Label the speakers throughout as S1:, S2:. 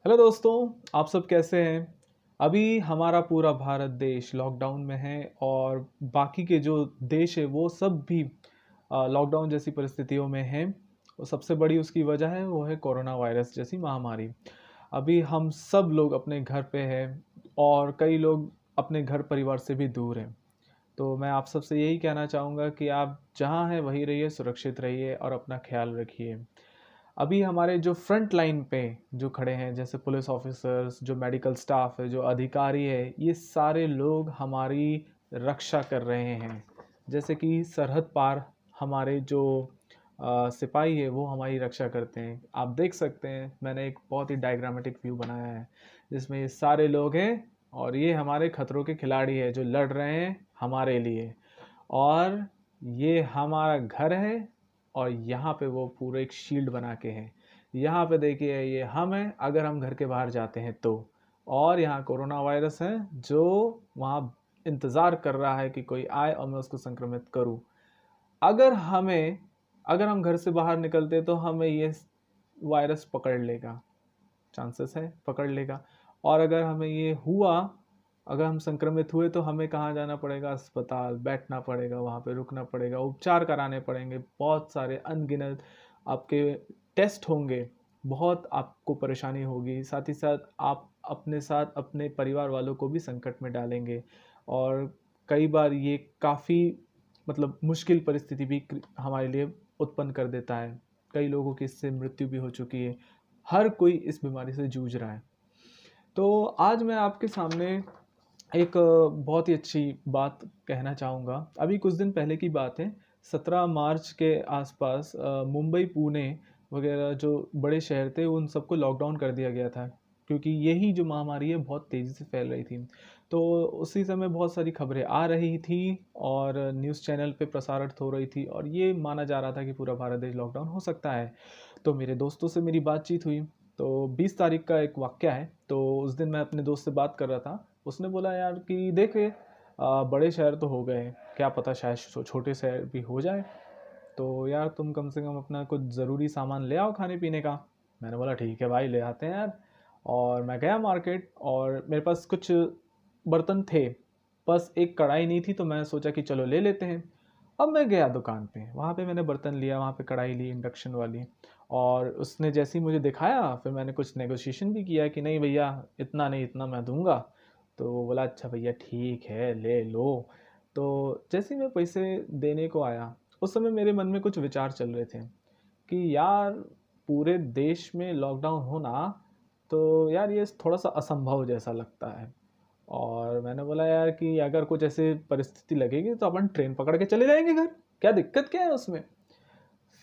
S1: Hello दोस्तों, आप सब कैसे हैं। अभी हमारा पूरा भारत देश लॉकडाउन में है और बाकी के जो देश है वो सब भी लॉकडाउन जैसी परिस्थितियों में हैं। और सबसे बड़ी उसकी वजह है वो है कोरोना वायरस जैसी महामारी। अभी हम सब लोग अपने घर पे हैं और कई लोग अपने घर परिवार से भी दूर हैं। तो मैं आप सबसे यही कहना चाहूँगा कि आप जहाँ हैं वहीं रहिए, सुरक्षित रहिए और अपना ख्याल रखिए। अभी हमारे जो फ्रंट लाइन पे जो खड़े हैं, जैसे पुलिस ऑफिसर्स, जो मेडिकल स्टाफ है, जो अधिकारी है, ये सारे लोग हमारी रक्षा कर रहे हैं। जैसे कि सरहद पार हमारे जो सिपाही है वो हमारी रक्षा करते हैं। आप देख सकते हैं, मैंने एक बहुत ही डायग्रामेटिक व्यू बनाया है जिसमें ये सारे लोग हैं और ये हमारे खतरों के खिलाड़ी है जो लड़ रहे हैं हमारे लिए। और ये हमारा घर है और यहाँ पे वो पूरे एक शील्ड बना के है। यहाँ पे देखिए, ये हम हैं अगर हम घर के बाहर जाते हैं तो। और यहाँ कोरोना वायरस है जो वहाँ इंतज़ार कर रहा है कि कोई आए और मैं उसको संक्रमित करूँ। अगर हमें अगर हम घर से बाहर निकलते तो हमें ये वायरस पकड़ लेगा, चांसेस है पकड़ लेगा। और अगर हमें ये हुआ, अगर हम संक्रमित हुए तो हमें कहाँ जाना पड़ेगा? अस्पताल बैठना पड़ेगा, वहाँ पे रुकना पड़ेगा, उपचार कराने पड़ेंगे, बहुत सारे अनगिनत आपके टेस्ट होंगे, बहुत आपको परेशानी होगी। साथ ही साथ आप अपने साथ अपने परिवार वालों को भी संकट में डालेंगे। और कई बार ये काफ़ी मतलब मुश्किल परिस्थिति भी हमारे लिए उत्पन्न कर देता है। कई लोगों की इससे मृत्यु भी हो चुकी है। हर कोई इस बीमारी से जूझ रहा है। तो आज मैं आपके सामने एक बहुत ही अच्छी बात कहना चाहूँगा। अभी कुछ दिन पहले की बात है, 17 मार्च के आसपास मुंबई, पुणे वगैरह जो बड़े शहर थे उन सबको लॉकडाउन कर दिया गया था, क्योंकि यही जो महामारी है बहुत तेज़ी से फैल रही थी। तो उसी समय बहुत सारी खबरें आ रही थी और न्यूज़ चैनल पे प्रसारित हो रही थी और ये माना जा रहा था कि पूरा भारत देश लॉकडाउन हो सकता है। तो मेरे दोस्तों से मेरी बातचीत हुई। तो 20 तारीख का एक वाक़या है। तो उस दिन मैं अपने दोस्त से बात कर रहा था। उसने बोला, यार कि देख बड़े शहर तो हो गए, क्या पता शायद छोटे शहर भी हो जाए। तो यार तुम कम से कम अपना कुछ ज़रूरी सामान ले आओ खाने पीने का। मैंने बोला ठीक है भाई, ले आते हैं यार। और मैं गया मार्केट और मेरे पास कुछ बर्तन थे, बस एक कढ़ाई नहीं थी। तो मैंने सोचा कि चलो ले लेते हैं। अब मैं गया दुकान पे, वहाँ पे मैंने बर्तन लिया, वहाँ पे कढ़ाई ली इंडक्शन वाली। और उसने जैसे ही मुझे दिखाया, फिर मैंने कुछ नेगोशिएशन भी किया कि नहीं भैया, इतना नहीं, इतना मैं दूंगा। तो वो बोला अच्छा भैया ठीक है ले लो। तो जैसे ही मैं पैसे देने को आया, उस समय मेरे मन में कुछ विचार चल रहे थे कि यार पूरे देश में लॉकडाउन होना, तो यार ये थोड़ा सा असंभव जैसा लगता है। और मैंने बोला यार कि अगर कुछ ऐसी परिस्थिति लगेगी तो अपन ट्रेन पकड़ के चले जाएंगे घर, क्या दिक्कत क्या है उसमें।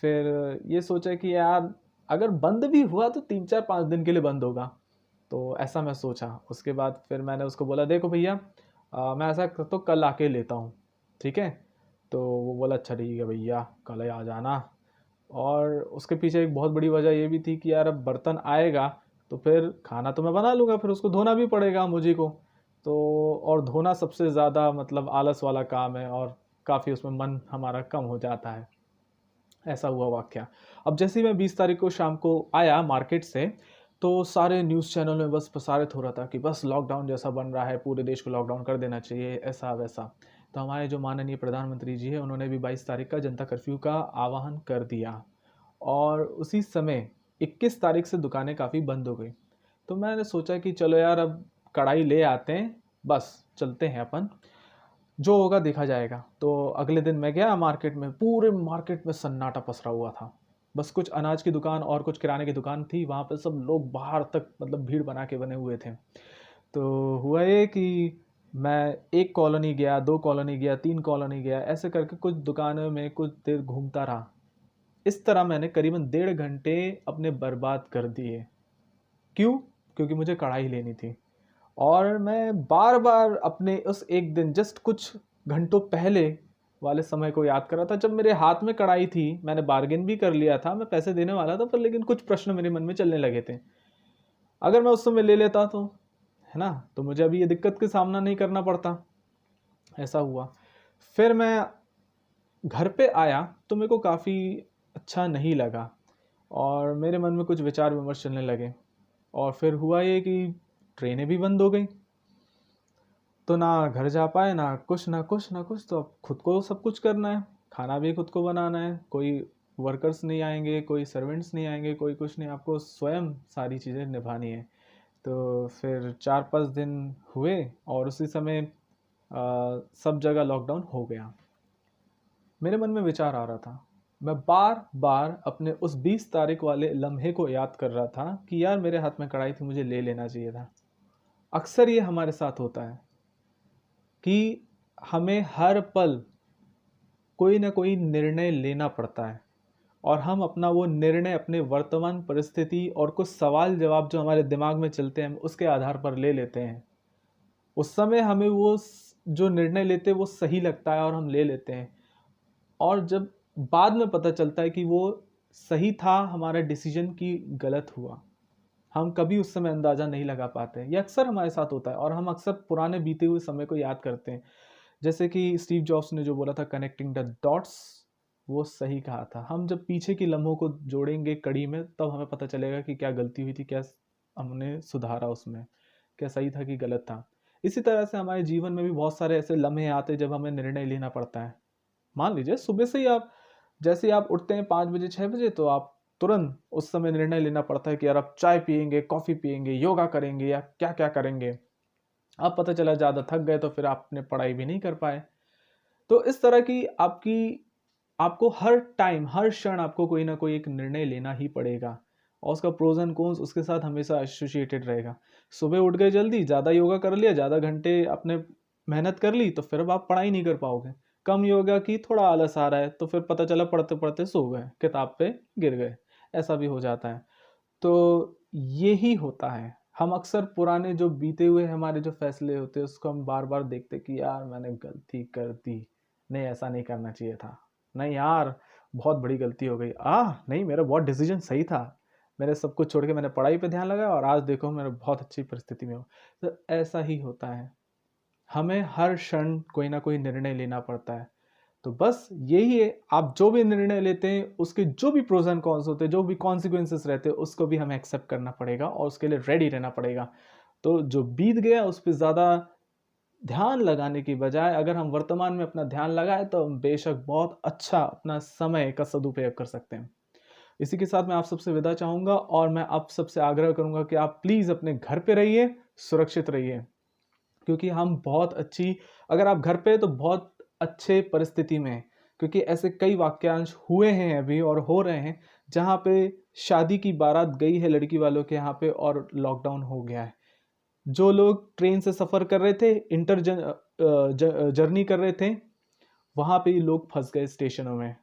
S1: फिर ये सोचा कि यार अगर बंद भी हुआ तो 3 4 5 दिन के लिए बंद होगा। तो ऐसा मैं सोचा। उसके बाद फिर मैंने उसको बोला देखो भैया, मैं ऐसा करता हूँ कल आके लेता हूँ, ठीक है। तो वो बोला अच्छा ठीक है भैया, कल ही आ जाना। और उसके पीछे एक बहुत बड़ी वजह ये भी थी कि यार अब बर्तन आएगा तो फिर खाना तो मैं बना लूँगा, फिर उसको धोना भी पड़ेगा मुझे को। तो और धोना सबसे ज़्यादा मतलब आलस वाला काम है और काफ़ी उसमें मन हमारा कम हो जाता है। ऐसा हुआ वाक़या। अब जैसे ही मैं 20 तारीख को शाम को आया मार्केट से, तो सारे न्यूज़ चैनल में बस प्रसारित हो रहा था कि बस लॉकडाउन जैसा बन रहा है, पूरे देश को लॉकडाउन कर देना चाहिए, ऐसा-वैसा। तो हमारे जो माननीय प्रधानमंत्री जी हैं, उन्होंने भी 22 तारीख का जनता कर्फ्यू का आह्वान कर दिया। और उसी समय 21 तारीख से दुकानें काफ़ी बंद हो गई। तो मैंने सोचा कि चलो यार अब कढ़ाई ले आते हैं, बस चलते हैं अपन, जो होगा देखा जाएगा। तो अगले दिन मैं गया मार्केट में, पूरे मार्केट में सन्नाटा पसरा हुआ था। बस कुछ अनाज की दुकान और कुछ किराने की दुकान थी, वहाँ पे सब लोग बाहर तक मतलब भीड़ बना के बने हुए थे। तो हुआ ये कि मैं एक कॉलोनी गया, 2 कॉलोनी गया, 3 कॉलोनी गया, ऐसे करके कुछ दुकानों में कुछ देर घूमता रहा। इस तरह मैंने करीबन 1.5 घंटे अपने बर्बाद कर दिए। क्यों? क्योंकि मुझे कढ़ाई लेनी थी। और मैं बार-बार अपने उस एक दिन जस्ट कुछ घंटों पहले वाले समय को याद कर रहा था, जब मेरे हाथ में कढ़ाई थी, मैंने बार्गेन भी कर लिया था, मैं पैसे देने वाला था, पर लेकिन कुछ प्रश्न मेरे मन में चलने लगे थे। अगर मैं उस समय ले लेता तो, है ना? तो मुझे अभी ये दिक्कत का सामना नहीं करना पड़ता। ऐसा हुआ। फिर मैं घर पे आया तो मेरे को काफ़ी अच्छा नहीं लगा और मेरे मन में कुछ विचार विमर्श चलने लगे और फिर हुआ ये कि ट्रेनें भी बंद हो गई, तो ना घर जा पाए, ना कुछ ना कुछ ना कुछ, तो अब खुद को सब कुछ करना है, खाना भी खुद को बनाना है, कोई वर्कर्स नहीं आएंगे, कोई सर्वेंट्स नहीं आएंगे, कोई कुछ नहीं, आपको स्वयं सारी चीज़ें निभानी है। तो फिर 4-5 दिन हुए और उसी समय सब जगह लॉकडाउन हो गया। मेरे मन में विचार आ रहा था, मैं बार बार अपने उस 20 तारीख वाले लम्हे को याद कर रहा था कि यार मेरे हाथ में कढ़ाई थी, मुझे ले लेना चाहिए था। अक्सर ये हमारे साथ होता है कि हमें हर पल कोई ना कोई निर्णय लेना पड़ता है, और हम अपना वो निर्णय अपने वर्तमान परिस्थिति और कुछ सवाल जवाब जो हमारे दिमाग में चलते हैं उसके आधार पर ले लेते हैं। उस समय हमें वो जो निर्णय लेते हैं वो सही लगता है और हम ले लेते हैं, और जब बाद में पता चलता है कि वो सही था, हमारा डिसीजन की गलत हुआ, हम कभी उस समय अंदाज़ा नहीं लगा पाते। ये अक्सर हमारे साथ होता है और हम अक्सर पुराने बीते हुए समय को याद करते हैं। जैसे कि स्टीव जॉब्स ने जो बोला था, कनेक्टिंग द डॉट्स, वो सही कहा था। हम जब पीछे की लम्हों को जोड़ेंगे कड़ी में, तब हमें पता चलेगा कि क्या गलती हुई थी, क्या हमने सुधारा उसमें, क्या सही था कि गलत था। इसी तरह से हमारे जीवन में भी बहुत सारे ऐसे लम्हे आते हैं जब हमें निर्णय लेना पड़ता है। मान लीजिए सुबह से ही आप, जैसे ही आप उठते हैं 5 बजे 6 बजे, तो आप तुरंत उस समय निर्णय लेना पड़ता है कि यार आप चाय पियेंगे, कॉफ़ी पियेंगे, योगा करेंगे या क्या क्या करेंगे। अब पता चला ज़्यादा थक गए तो फिर आपने पढ़ाई भी नहीं कर पाए। तो इस तरह की आपको हर टाइम हर क्षण आपको कोई ना कोई एक निर्णय लेना ही पड़ेगा, और उसका प्रोज एंड कॉन्स उसके साथ हमेशा एसोसिएटेड रहेगा। सुबह उठ गए जल्दी, ज़्यादा योगा कर लिया, ज़्यादा घंटे आपने मेहनत कर ली, तो फिर अब आप पढ़ाई नहीं कर पाओगे। कम योगा की, थोड़ा आलस आ रहा है, तो फिर पता चला पढ़ते पढ़ते सो गए, किताब पे गिर गए, ऐसा भी हो जाता है। तो यही होता है, हम अक्सर पुराने जो बीते हुए हमारे जो फैसले होते हैं उसको हम बार बार देखते कि यार मैंने गलती कर दी, नहीं ऐसा नहीं करना चाहिए था, नहीं यार बहुत बड़ी गलती हो गई, नहीं मेरा बहुत डिसीजन सही था, मैंने सब कुछ छोड़ के मैंने पढ़ाई पे ध्यान लगाया और आज देखो मैं बहुत अच्छी परिस्थिति में हूँ। तो ऐसा ही होता है, हमें हर क्षण कोई ना कोई निर्णय लेना पड़ता है। तो बस यही है, आप जो भी निर्णय लेते हैं उसके जो भी प्रोज एंड कॉन्स होते हैं, जो भी कॉन्सिक्वेंसेस रहते हैं, उसको भी हमें एक्सेप्ट करना पड़ेगा और उसके लिए रेडी रहना पड़ेगा। तो जो बीत गया उस पर ज़्यादा ध्यान लगाने की बजाय अगर हम वर्तमान में अपना ध्यान लगाए तो हम बेशक बहुत अच्छा अपना समय का सदुपयोग कर सकते हैं। इसी के साथ मैं आप सबसे विदा चाहूँगा और मैं आप सबसे आग्रह करूँगा कि आप प्लीज़ अपने घर पे रहिए, सुरक्षित रहिए, क्योंकि हम बहुत अच्छी, अगर आप घर पे तो बहुत अच्छे परिस्थिति में हैं, क्योंकि ऐसे कई वाक्यांश हुए हैं अभी और हो रहे हैं जहाँ पे शादी की बारात गई है लड़की वालों के यहाँ पे और लॉकडाउन हो गया है। जो लोग ट्रेन से सफ़र कर रहे थे, इंटर जर्नी कर रहे थे, वहाँ पे ही लोग फंस गए स्टेशनों में।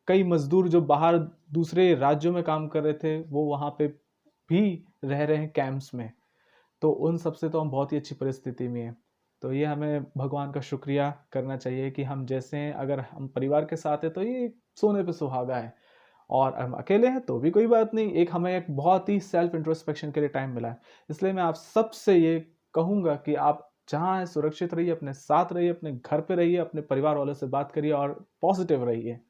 S1: कई मजदूर जो बाहर दूसरे राज्यों में काम कर रहे थे वो वहाँ पे भी रह रहे हैं कैंप्स में। तो उन सब से तो हम बहुत ही अच्छी परिस्थिति में हैं। तो ये हमें भगवान का शुक्रिया करना चाहिए कि हम जैसे हैं, अगर हम परिवार के साथ हैं तो ये सोने पे सुहागा है, और हम अकेले हैं तो भी कोई बात नहीं, एक हमें एक बहुत ही सेल्फ इंट्रोस्पेक्शन के लिए टाइम मिला है। इसलिए मैं आप सबसे ये कहूँगा कि आप जहाँ हैं सुरक्षित रहिए, अपने साथ रहिए, अपने घर पे रहिए, अपने परिवार वालों से बात करिए और पॉजिटिव रहिए।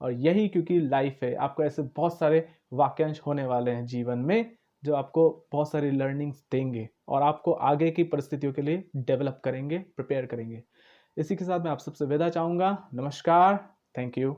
S1: और यही क्योंकि लाइफ है, आपको ऐसे बहुत सारे वाक्यांश होने वाले हैं जीवन में जो आपको बहुत सारी लर्निंग्स देंगे और आपको आगे की परिस्थितियों के लिए डेवलप करेंगे, प्रिपेयर करेंगे। इसी के साथ मैं आप सबसे विदा चाहूँगा। नमस्कार, थैंक यू।